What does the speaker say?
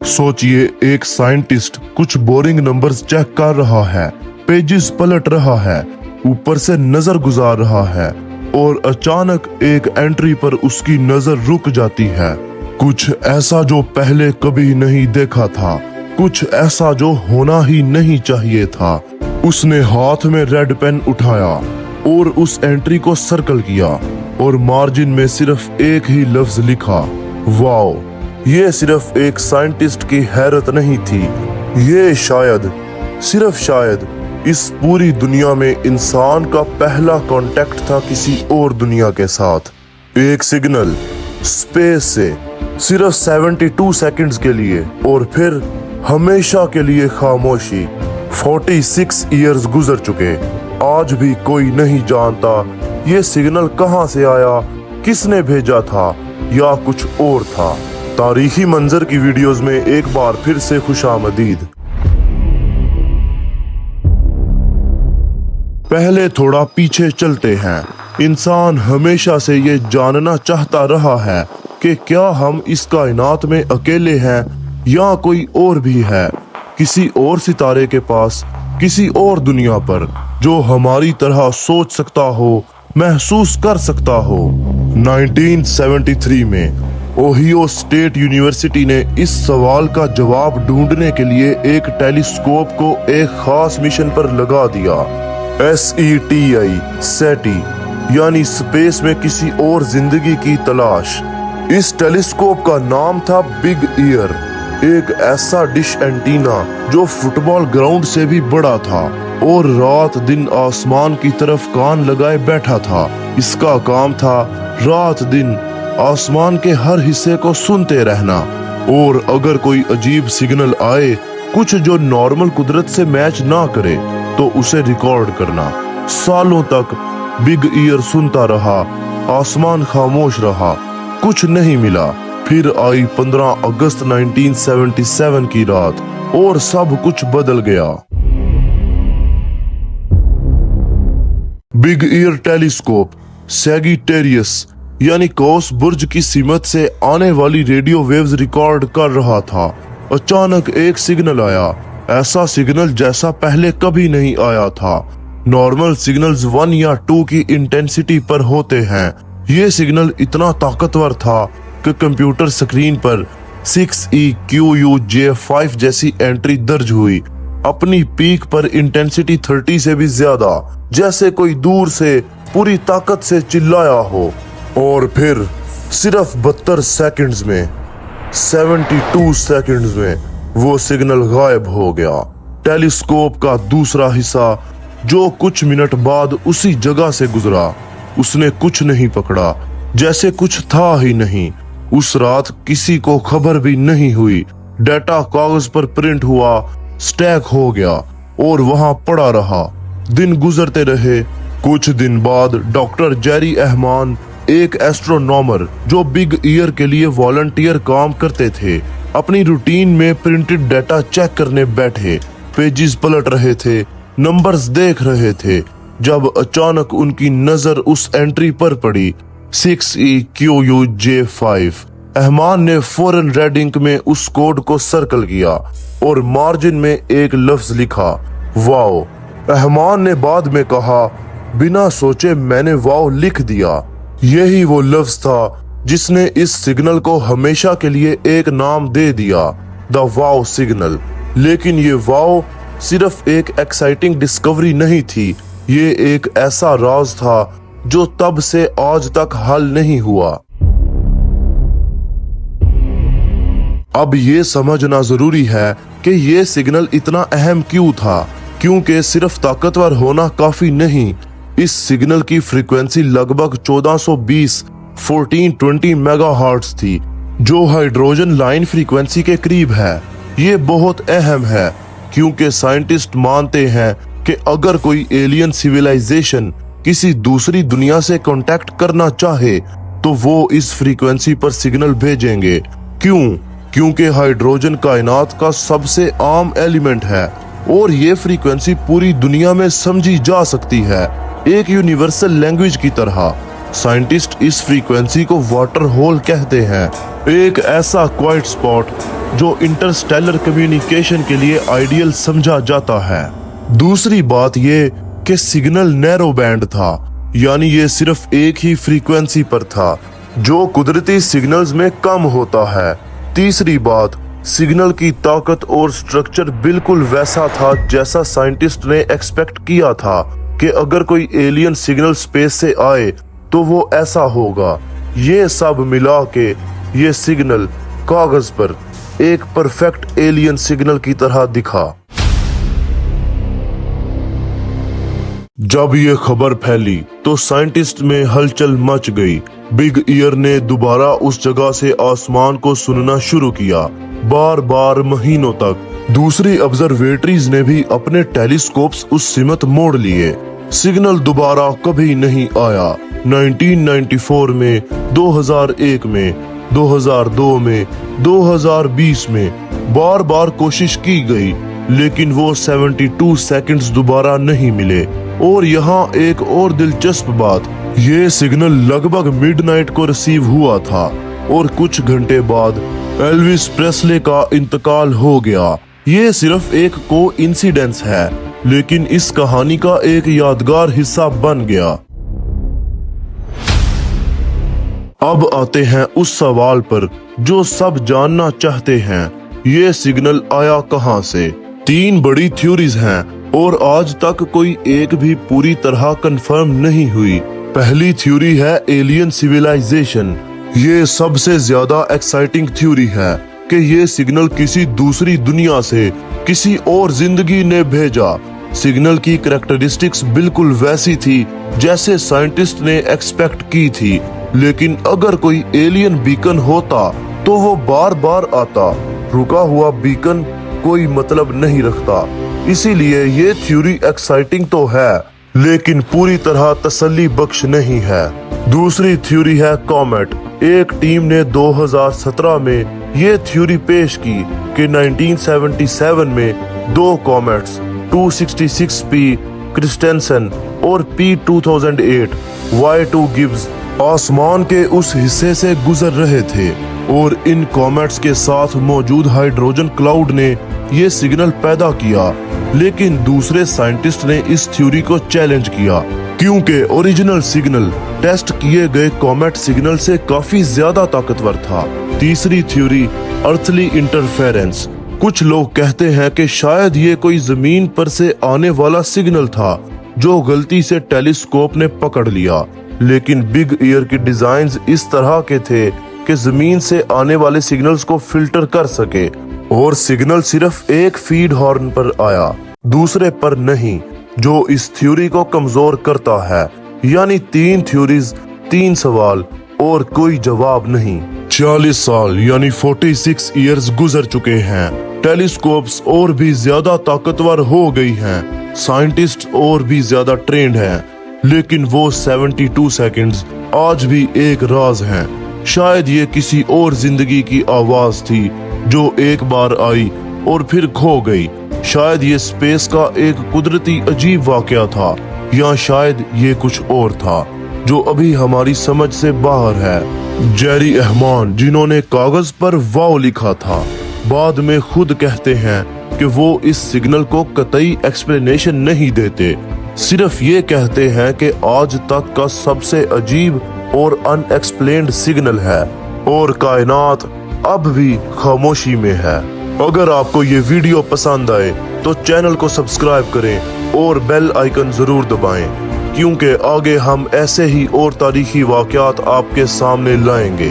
सोचिए, एक साइंटिस्ट कुछ बोरिंग नंबर्स चेक कर रहा है, पेजेस पलट रहा है, ऊपर से नजर गुजार रहा है और अचानक एक एंट्री पर उसकी नजर रुक जाती है। कुछ ऐसा जो पहले कभी नहीं देखा था, कुछ ऐसा जो होना ही नहीं चाहिए था। उसने हाथ में रेड पेन उठाया और उस एंट्री को सर्कल किया और मार्जिन में सिर्फ एक ही लफ्ज लिखा, वाओ। ये सिर्फ एक साइंटिस्ट की हैरत नहीं थी, ये शायद, सिर्फ शायद इस पूरी दुनिया में इंसान का पहला कांटेक्ट था किसी और दुनिया के साथ। एक सिग्नल स्पेस से, सिर्फ 72 सेकंड्स के लिए और फिर हमेशा के लिए खामोशी। 46 इयर्स गुजर चुके, आज भी कोई नहीं जानता ये सिग्नल कहां से आया, किसने भेजा था या कुछ और था। तारीखी मंजर की वीडियोस में एक बार फिर से खुशामदीद। पहले थोड़ा पीछे चलते हैं। इंसान हमेशा से ये जानना चाहता रहा है कि क्या हम इस कायनात में अकेले हैं या कोई और भी है, किसी और सितारे के पास, किसी और दुनिया पर जो हमारी तरह सोच सकता हो, महसूस कर सकता हो। 1973 में ओहियो स्टेट यूनिवर्सिटी ने इस सवाल का जवाब ढूंढने के लिए एक टेलीस्कोप को एक खास मिशन पर लगा दिया। SETI यानी स्पेस में किसी और जिंदगी की तलाश। इस टेलीस्कोप का नाम था बिग ईयर, एक ऐसा डिश एंटीना जो फुटबॉल ग्राउंड से भी बड़ा था और रात दिन आसमान की तरफ कान लगाए बैठा था। इसका काम था रात दिन आसमान के हर हिस्से को सुनते रहना और अगर कोई अजीब सिग्नल आए, कुछ जो नॉर्मल कुदरत से मैच ना करे, तो उसे रिकॉर्ड करना। सालों तक बिग ईयर सुनता रहा, आसमान खामोश रहा, कुछ नहीं मिला। फिर आई 15 अगस्त 1977 की रात और सब कुछ बदल गया। बिग ईयर टेलीस्कोप सैगिटेरियस यानी कौस बुर्ज की सीमत से आने वाली रेडियो वेव्स रिकॉर्ड कर रहा था। अचानक एक सिग्नल आया, ऐसा सिग्नल जैसा पहले कभी नहीं आया था। नॉर्मल सिग्नल्स 1 या 2 की इंटेंसिटी पर होते हैं। ये सिग्नल इतना ताकतवर था कि कंप्यूटर स्क्रीन पर 6EQUJ5 जैसी एंट्री दर्ज हुई। अपनी पीक पर इंटेंसिटी 30 से भी ज्यादा, जैसे कोई दूर से पूरी ताकत से चिल्लाया हो। और फिर सिर्फ 72 सेकंड्स में, 72 सेकंड्स में वो सिग्नल गायब हो गया। टेलीस्कोप का दूसरा हिस्सा जो कुछ मिनट बाद उसी जगह से गुजरा, उसने कुछ नहीं पकड़ा, जैसे कुछ था ही नहीं। उस रात किसी को खबर भी नहीं हुई। डाटा कागज पर प्रिंट हुआ, स्टैक हो गया और वहां पड़ा रहा। दिन गुजरते रहे। कुछ दिन बाद डॉक्टर जेरी रहमान, एक एस्ट्रोनॉमर जो बिग ईयर के लिए वॉलंटियर काम करते थे, अपनी रूटीन में प्रिंटेड डाटा चेक करने बैठे। पेजेस पलट रहे थे, नंबर्स देख रहे थे, जब अचानक उनकी नजर उस एंट्री पर पड़ी, 6EQUJ5। रहमान ने फौरन रेड इंक में उस कोड को सर्कल किया और मार्जिन में एक लफ्ज लिखा, वाओ। रहमान ने बाद में कहा, बिना सोचे मैंने वाओ लिख दिया। यही वो लफ्ज था जिसने इस सिग्नल को हमेशा के लिए एक नाम दे दिया, द वाओ सिग्नल। लेकिन ये वाओ सिर्फ एक एक्साइटिंग डिस्कवरी नहीं थी, ये एक ऐसा राज था जो तब से आज तक हल नहीं हुआ। अब ये समझना जरूरी है कि ये सिग्नल इतना अहम क्यों था, क्योंकि सिर्फ ताकतवर होना काफी नहीं। इस सिग्नल की फ्रीक्वेंसी लगभग 1420 मेगाहर्ट्ज थी, जो हाइड्रोजन लाइन फ्रीक्वेंसी के करीब है। ये बहुत अहम है क्योंकि साइंटिस्ट मानते हैं कि अगर कोई एलियन सिविलाइजेशन किसी दूसरी दुनिया से कांटेक्ट करना चाहे तो वो इस फ्रीक्वेंसी पर सिग्नल भेजेंगे। क्यों? क्योंकि हाइड्रोजन कायनात का सबसे आम एलिमेंट है और ये फ्रीक्वेंसी पूरी दुनिया में समझी जा सकती है, एक यूनिवर्सल लैंग्वेज की तरह। साइंटिस्ट इस फ्रीक्वेंसी को वाटर होल कहते हैं, एक ऐसा क्वाइट स्पॉट जो इंटरस्टेलर कम्युनिकेशन के लिए आइडियल समझा जाता है। दूसरी बात ये कि सिग्नल नैरो बैंड था, यानी ये सिर्फ एक ही फ्रीक्वेंसी पर था, जो कुदरती सिग्नल्स में कम होता है। तीसरी बात, सिग्नल की ताकत और स्ट्रक्चर बिल्कुल वैसा था जैसा साइंटिस्ट ने एक्सपेक्ट किया था कि अगर कोई एलियन सिग्नल स्पेस से आए तो वो ऐसा होगा। ये सब मिला के ये सिग्नल कागज पर एक परफेक्ट एलियन सिग्नल की तरह दिखा। जब ये खबर फैली तो साइंटिस्ट में हलचल मच गई। बिग ईयर ने दोबारा उस जगह से आसमान को सुनना शुरू किया, बार बार महीनों तक। दूसरी ऑब्जर्वेटरीज ने भी अपने टेलीस्कोप्स उस सिमत मोड़ लिए। सिग्नल दोबारा कभी नहीं आया। 1994 में, 2001 में, 2002 में, 2020 में बार बार कोशिश की गई, लेकिन वो 72 सेकंड्स दोबारा नहीं मिले। और यहाँ एक और दिलचस्प बात, ये सिग्नल लगभग मिडनाइट को रिसीव हुआ था और कुछ घंटे बाद एल्विस प्रेस्ले का इंतकाल हो गया। ये सिर्फ एक कोइंसिडेंस है, लेकिन इस कहानी का एक यादगार हिस्सा बन गया। अब आते हैं उस सवाल पर जो सब जानना चाहते हैं, ये सिग्नल आया कहां से? 3 बड़ी थ्योरीज हैं और आज तक कोई एक भी पूरी तरह कंफर्म नहीं हुई। पहली थ्योरी है एलियन सिविलाइजेशन। ये सबसे ज्यादा एक्साइटिंग थ्योरी है कि ये सिग्नल किसी दूसरी दुनिया से किसी और जिंदगी ने भेजा। सिग्नल की कैरेक्टरिस्टिक्स बिल्कुल वैसी थी जैसे साइंटिस्ट ने एक्सपेक्ट की थी, लेकिन अगर कोई एलियन बीकन होता तो वो बार बार आता। रुका हुआ बीकन कोई मतलब नहीं रखता। इसीलिए ये थ्योरी एक्साइटिंग तो है, लेकिन पूरी तरह तसल्ली बख्श नहीं है। दूसरी थ्योरी है कॉमेट। एक टीम ने 2017 में ये थ्योरी पेश की कि 1977 में 2 कॉमेट्स 266P क्रिस्टेंसन और P2008 Y2 गिब्स आसमान के उस हिस्से से गुजर रहे थे, और इन कॉमेट्स के साथ मौजूद हाइड्रोजन क्लाउड ने ये सिग्नल पैदा किया। लेकिन दूसरे साइंटिस्ट ने इस थ्योरी को चैलेंज किया, क्योंकि ओरिजिनल सिग्नल टेस्ट किए गए कॉमेट सिग्नल से काफी ज्यादा ताकतवर था। तीसरी थ्योरी अर्थली इंटरफेरेंस। कुछ लोग कहते हैं कि शायद ये कोई जमीन पर से आने वाला सिग्नल था जो गलती से टेलीस्कोप ने पकड़ लिया, लेकिन बिग ईयर की डिजाइन्स इस तरह के थे कि जमीन से आने वाले सिग्नल्स को फिल्टर कर सके, और सिग्नल सिर्फ एक फीड हॉर्न पर आया, दूसरे पर नहीं, जो इस थ्योरी को कमजोर करता है। यानी 3 थ्योरीज, 3 सवाल और कोई जवाब नहीं। 40 साल यानी 46 ईयर्स गुजर चुके हैं। टेलीस्कोप्स और भी ज्यादा ताकतवर हो गई हैं, साइंटिस्ट और भी ज्यादा ट्रेंड हैं, लेकिन वो 72 सेकंड्स आज भी एक राज हैं। शायद ये किसी और जिंदगी की आवाज थी जो एक बार आई और फिर खो गई। शायद ये स्पेस का एक कुदरती अजीब वाकया था, या शायद ये कुछ और था जो अभी हमारी समझ से बाहर है। जेरी रहमान, जिन्होंने कागज पर वाव लिखा था, बाद में खुद कहते हैं कि वो इस सिग्नल को कतई एक्सप्लेनेशन नहीं देते, सिर्फ ये कहते हैं कि आज तक का सबसे अजीब और अनएक्सप्लेन्ड सिग्नल है, और कायनात अब भी खामोशी में है। अगर आपको ये वीडियो पसंद आए तो चैनल को सब्सक्राइब करें और बेल आइकन जरूर दबाएं, क्योंकि आगे हम ऐसे ही और तारीखी वाकयात आपके सामने लाएंगे।